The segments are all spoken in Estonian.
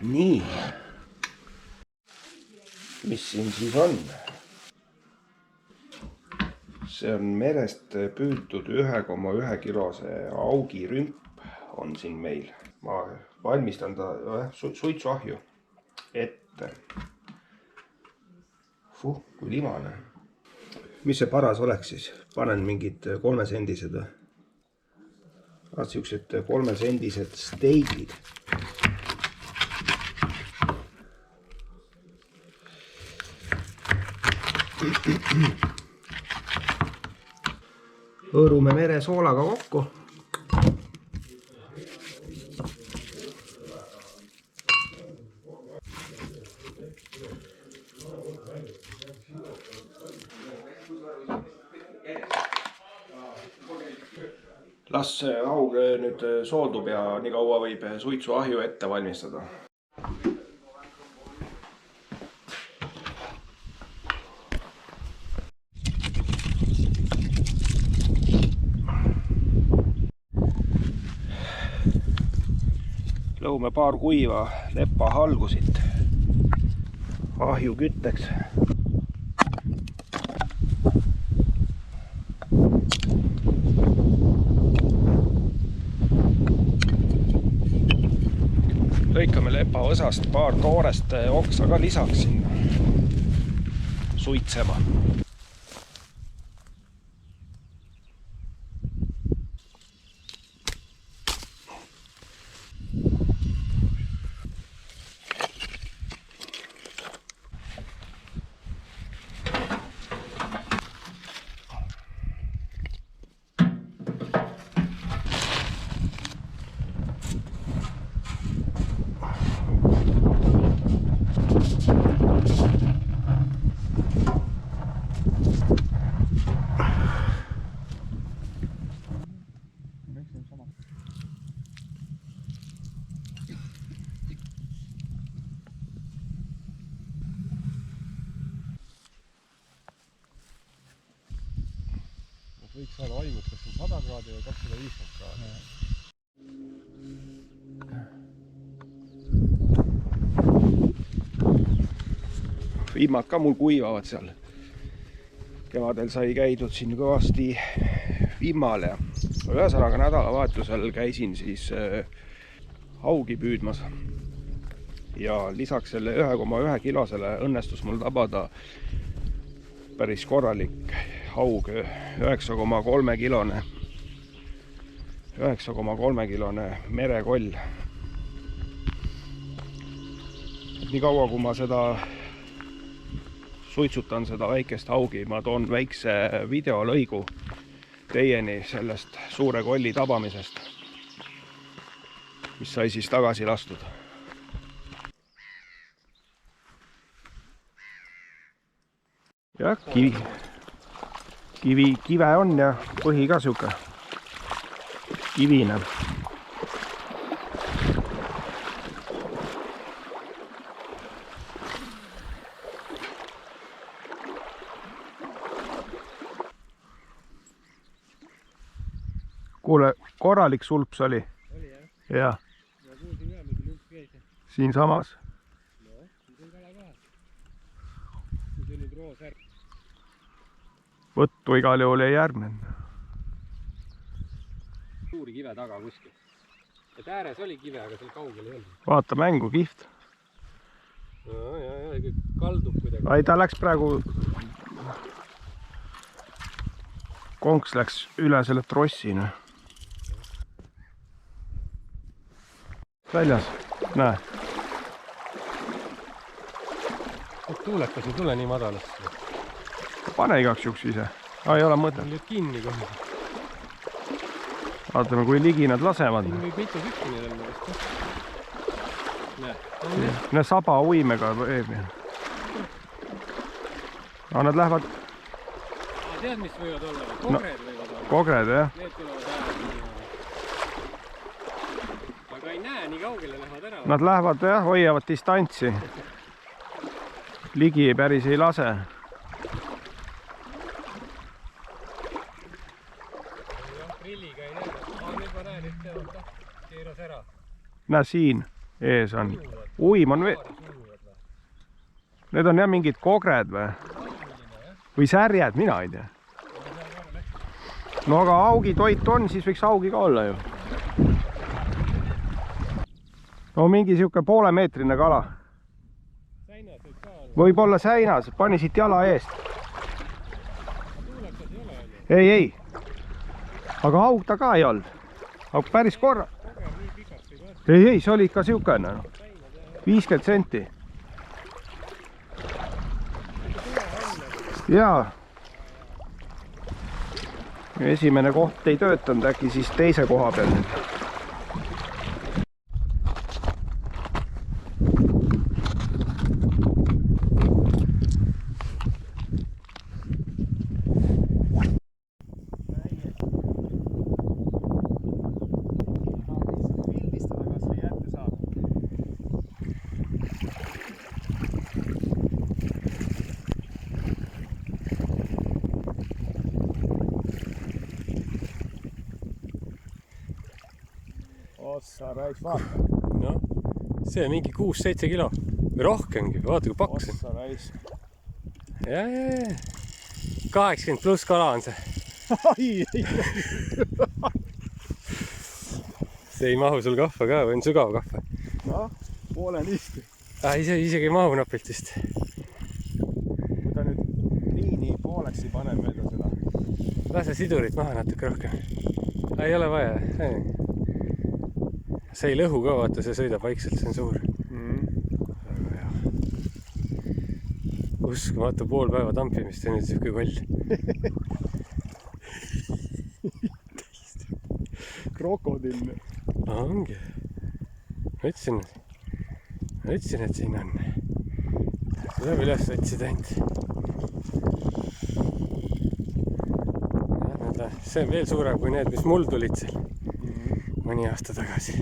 Nii. Mis siin siis on? See on merest püütud 1,1 kilose augirümp on siin meil. Ma valmistan ta suitsuahju ette. Kui limane. Mis see paras oleks siis? Panen mingid 3-sendised või? Siuksed 3-sendised steigid. Hõõrume mere soolaga kokku. Las haug nüüd sooldub ja nii kaua võib suitsuahju ette valmistada. Lõume paar kuiva lepahalgusit ahju kütteks. Lõikame lepaosast paar toorest oksa ka lisaks sinna suitsema. Võiks saada aimud, kas on 100 kraadi või 250 kraadi. Vihmad ka mul kuivavad seal. Kevadel sai käidud siin kõvasti vihmal ja ühesõnaga nädalavahetusel käisin siis haugi püüdmas. Ja lisaks selle 1,1 kilosele õnnestus mul tabada päris korralik haug, 9,3 kilone merekoll. Nii kaua, kui ma seda suitsutan seda väikest haugi, ma toon väikse videolõigu teieni sellest suure kolli tabamisest, mis sai siis tagasi lastud. Jah, kive on ja põhi ka siuke kivine. Kuule, korralik sulps oli? Oli jah? Jah. Ma kuulsin ka, mingi lümp käis. Siin samas? No, siin on kala ka. Siin on nüüd roosärk. Võttu igal juhul ei järgnenud. Suuri kive taga kuskil. Et ääres oli kive, aga seal kaugel ei olnud. Vaata mängu, kihvt. Ja, kaldub kuidagi. Ai, ta läks praegu... Konks läks üle selle trossina. Väljas, näe. Tuulekas ei tule nii madalast. Pane igaks juks ise. Ei ole mõtet. Nüüd kinni kohe. Vaatame, kui ligi nad lasevad. Siin võib mitu tükki neil on. Näe. Ne saba uimega veebi. Aga nad lähevad... Tead, mis võivad olla? Kogred võivad olla. Kogred, jah. Need tulevad ääres. Aga ei näe, nii kaugele lähevad ära. Nad lähevad, jah, hoiavad distantsi. Ligi päris ei lase. Jah, prilliga ei näe. Nüüd ma näen, et keeras ära. näe siin ees on. Uim on need on jah mingid kogred või särjed, mina ei tea. No aga augitoit on, siis võiks augi ka olla ju. No mingi siuke poolemeetrine kala. Võib-olla säinas, pani siit jala eest. Ei. Aga aug ta ka ei olnud. Aga päris korra. Ei, see oli ikka siukene. 50 senti. Jaa. Esimene koht ei töötanud, äkki siis teise koha peal nüüd. Ossa rais, vaata. No, see on mingi 6-7 kilo. Või rohkemgi, vaata kui paks on. Ossa rais. Ja. 80 pluss kala on see. Ai. See ei mahu sul kahva ka, või on sügav kahva? No, poole niiski. Isegi ei mahu napilt vist. Kui ta nüüd liini pooleks ei pane mööda seda. Lase sidurit maha natuke rohkem. Ei ole vaja. See ei lõhu ka, vaata, see sõidab vaikselt, see on suur. Väga hea. Uskumatu pool päeva tampimist ja nüüd siuke koll. Krokodill. Ongi. Ma ütlesin, et siin on. Tuleb üles otsida ainult. See on veel suurem kui need, mis mul tulid seal mõni aasta tagasi.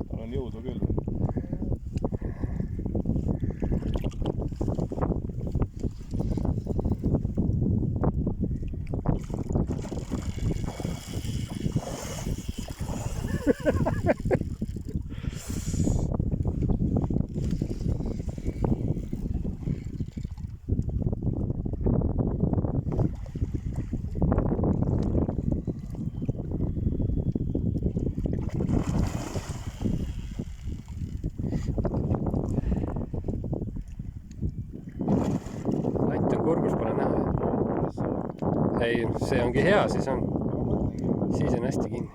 Tal on jõudu küll. Kurgus pole näha. Ei, see ongi hea, siis on hästi kinni.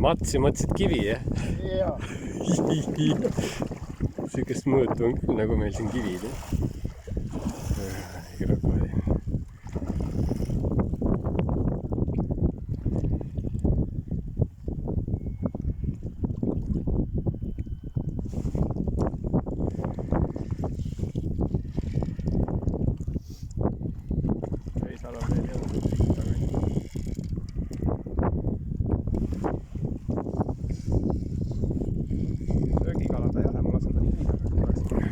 Matsi mõtlesid kivi, jah? Jaa. Sükest mõõtu on küll, nagu meil siin kivid, jah?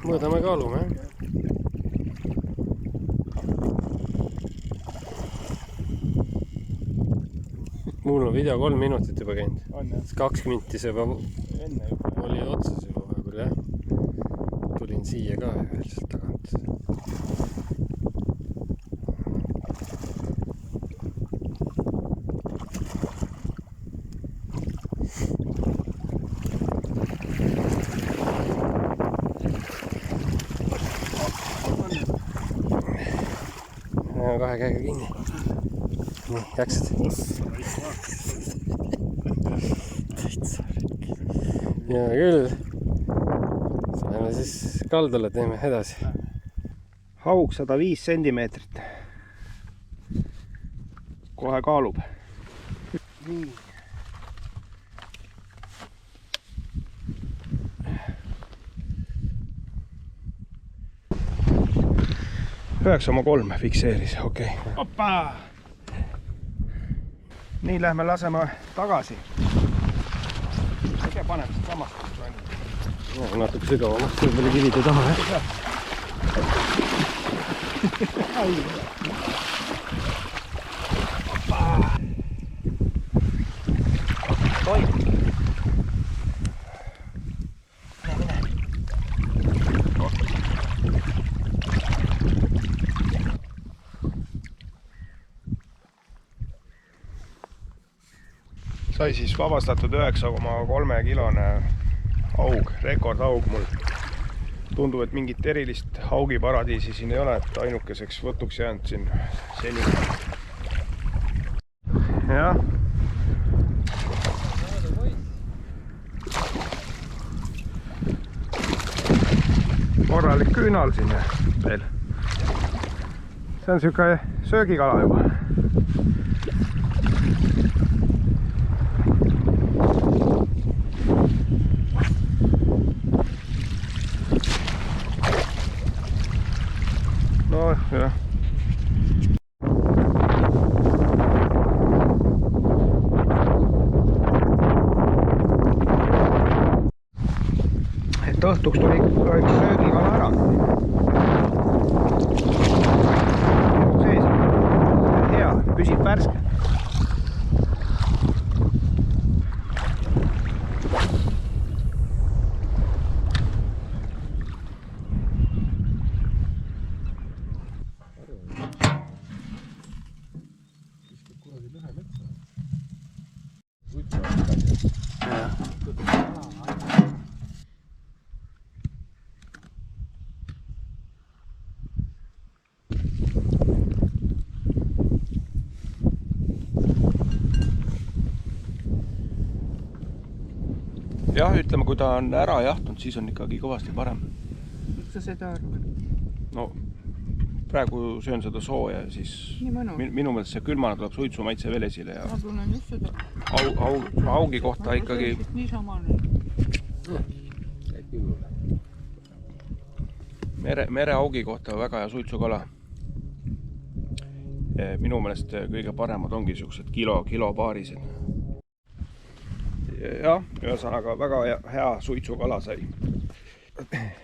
Mõõdame kaalume, jah? Mul on video 3 minutit juba käinud. On jah? 2 minti see juba Enne juba. oli otsas juba küll, jah? Tulin siia ka veel sealt tagant. Kahe käega kinni. Nii, jaksad? Täitsa rikki. Hea küll. Läheme siis kaldale, teeme edasi. Haug 105 sentimeetrit. Kohe kaalub. Nii. 9,3 fikseeris, okei. Hoppa! Nii, lähme laseme tagasi. Äkki paneme samast ainult. natuke sügavamaks võib-olla kivide taha, jah. Sai siis vabastatud 9,3 kilone haug, rekordhaug mul. Tundub, et mingit erilist haugiparadiisi siin ei ole, et ainukeseks võtuks jäänud siin selline. Jah. Korralik küünal siin veel. See on siuke söögikala juba. No jah. Et õhtuks tuli ikka üks söögikala ära. Sees. Hea, püsib värske. Jah, ütleme, kui ta on ära jahtunud, siis on ikkagi kõvasti parem. Miks sa seda arvad? No, praegu söön seda sooja ja siis minu meelest see külmana tuleb suitsumaitse veel esile. Ja ma tunnen just seda. Haugi kohta ikkagi... Niisama nüüd. Merehaugi kohta väga hea suitsukala. Minu meelest kõige paremad ongi siuksed kilo paarised. Jah, ühesõnaga väga hea suitsukala sai.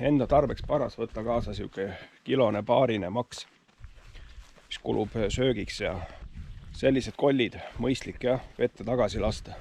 Enda tarbeks paras võtta kaasa siuke kilone paarine maks, mis kulub söögiks ja sellised kollid mõistlik jah, vette tagasi lasta.